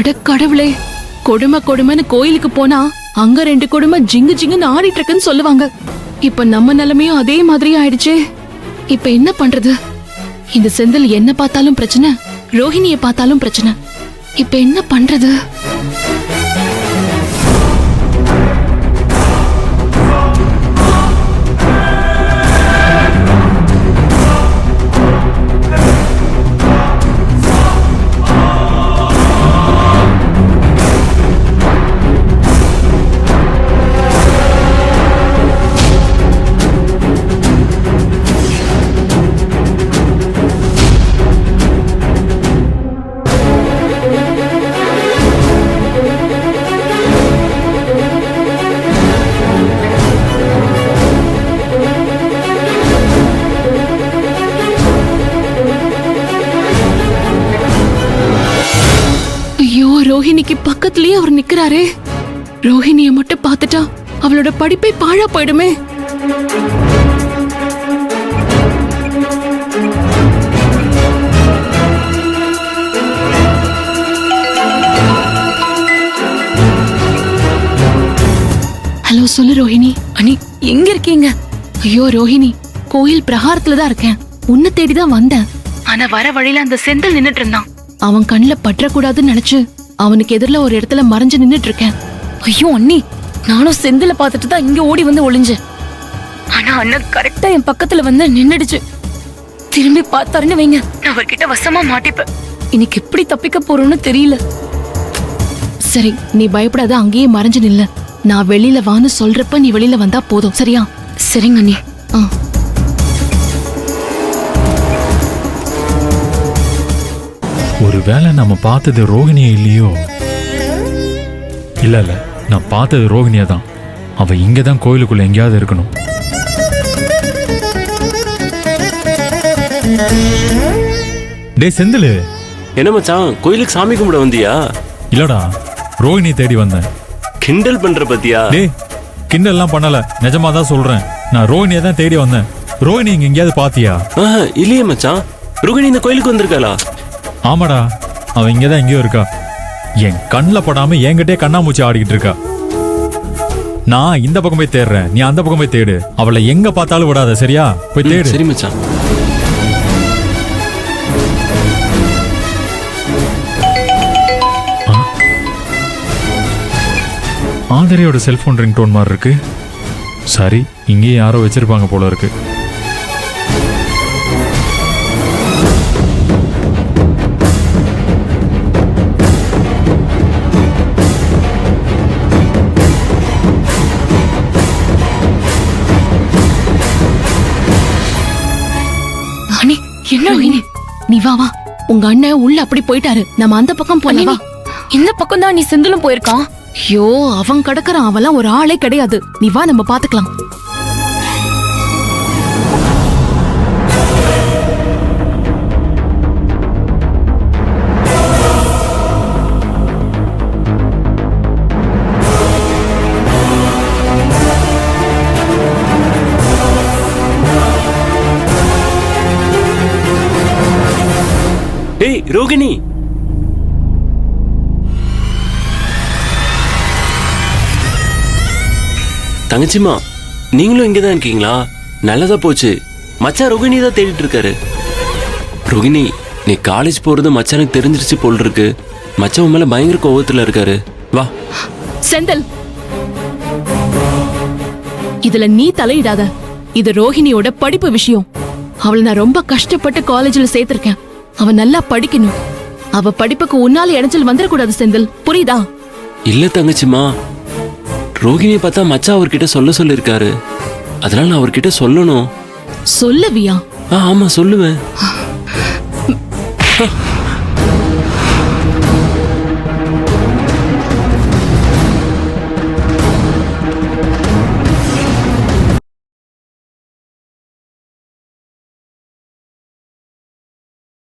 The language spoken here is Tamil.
அட கடவுளே, கொடுமை கொடுமைன்னு கோயிலுக்கு போனா அங்க 2 கொடுமை ஜிங்கு ஜிங்குன்னு ஆடிட்டு இருக்குன்னு சொல்லுவாங்க. இப்ப நம்ம நிலைமையும் அதே மாதிரி ஆயிடுச்சே. இப்ப என்ன பண்றது? இந்த செந்தில் என்ன பார்த்தாலும் பிரச்சனை, ரோஹிணிய பார்த்தாலும் பிரச்சனை. இப்ப என்ன பண்றது? ரோஹிணிக்கு பக்கத்துலயே அவர் நிக்கிறாரே. ரோஹிணிய மட்டும் பார்த்துட்டா அவளோட படிப்பை பாழா போயிடுமே. ஹலோ, சொல்லு ரோஹிணி. அண்ணி, எங்க இருக்கீங்க? ஐயோ ரோஹிணி, கோயில் பிரகாரத்துல தான் இருக்கேன். உன்னை தேடிதான் வந்தேன். ஆனா வர வழியில அந்த செந்தில் நின்னுட்டு இருந்தான். அவன் கண்ணுல பற்றக்கூடாதுன்னு நினைச்சு அவனுக்கு எதிரில ஒரு இடத்துல மறைஞ்சு நின்னுட்டு இருக்கேன். ஐயோ அண்ணி, நானும் செந்தில பார்த்துட்டு தான் இங்க ஓடி வந்து ஒளிஞ்சேன். ஆனா அண்ணன் கரெக்டா என் பக்கத்துல வந்து நின்னுடுச்சு. திரும்பி பார்த்தாருன்னு வைங்க, நான் அவர்கிட்ட வசமா மாட்டிப்பேன். இன்னைக்கு எப்படி தப்பிக்க போறோம்னு தெரியல. சரி, நீ பயப்படாத, அங்கேயே மறைஞ்சு நில்ல. நான் வெளியில வான்னு சொல்றப்ப நீ வெளியில வந்தா போதும், சரியா? சரிங்க அண்ணி. ஒருவேளை நம்ம பார்த்தது ரோகிணியை இல்லையோ? இல்ல இல்ல, நான் பார்த்தது ரோகிணியை தான். அவ இங்கதான் கோயிலுக்குள்ள எங்கேயாவது இருக்கணும். டேய் செந்தில். என்ன மச்சான், கோயிலுக்கு சாமி கும்பிட வந்தியா? இல்லடா, ரோகிணியை தேடி வந்தேன். கிண்டல் பண்ற பத்தியா? டேய், கிண்டல்லாம் பண்ணல, நிஜமா தான் சொல்றேன். நான் ரோகிணியை தான் தேடி வந்தேன். ரோகிணி இங்க எங்கேயாவது பாத்தியா? இல்லையே மச்சான், ரோகிணி இந்த கோயிலுக்கு வந்திருக்காளா? ஆமாடா, அவன் இங்கதான் எங்கேயோ இருக்கா. என் கண்ணில் படாம என்கிட்டே கண்ணாமூச்சி ஆடிக்கிட்டு இருக்கா. நான் இந்த பக்கம் போய் தேடுறேன், நீ அந்த பக்கம் போய் தேடு. அவளை எங்க பார்த்தாலும் விடாத, சரியா? போய் தேடு. சரி மச்சான். ஆதரையோட செல்போன் ரிங்டோன் மாதிரி இருக்கு. சரி, இங்கேயே யாரோ வச்சிருப்பாங்க போல இருக்கு. என்ன நீ வா வா, உங்க அண்ணன் உள்ள அப்படி போயிட்டாரு. நம்ம அந்த பக்கம் போலாம். இந்த பக்கம் தான் நீ செந்திலும் போயிருக்கான். ஐயோ, அவன் கடக்குறான். அவெல்லாம் ஒரு ஆளே கிடையாது. நீ வா, நம்ம பாத்துக்கலாம். டேய் ரோகிணி, தங்கச்சிமா, நீங்களும் இங்கதான் இருக்கீங்களா? நல்லதா போச்சு. மச்சான் ரோகிணி தான் தேடிட்டு இருக்காரு. ரோகிணி, நீ காலேஜ் போறது மச்சானுக்கு தெரிஞ்சிருச்சு போல் இருக்கு. மச்சான் மேல பயங்கர கோவத்துல இருக்காரு. வா. செந்தில், இதுல நீ தலையிடாத. இது ரோஹிணியோட படிப்பு விஷயம். அவளை நான் ரொம்ப கஷ்டப்பட்டு காலேஜ்ல சேர்த்திருக்கேன். அவ நல்லா படிக்கணும். அவ படிப்புக்கு உன்னால இடைஞ்சல் வந்துடக்கூடாது செந்தில், புரியுதா? இல்ல தங்கச்சிமா, ரோகிணியை பார்த்தா மச்சான் அவர்கிட்ட சொல்லிருக்காரு. அதனால நான் அவர்கிட்ட சொல்லணும். சொல்லுவியா? ஆமா, சொல்லுவேன்.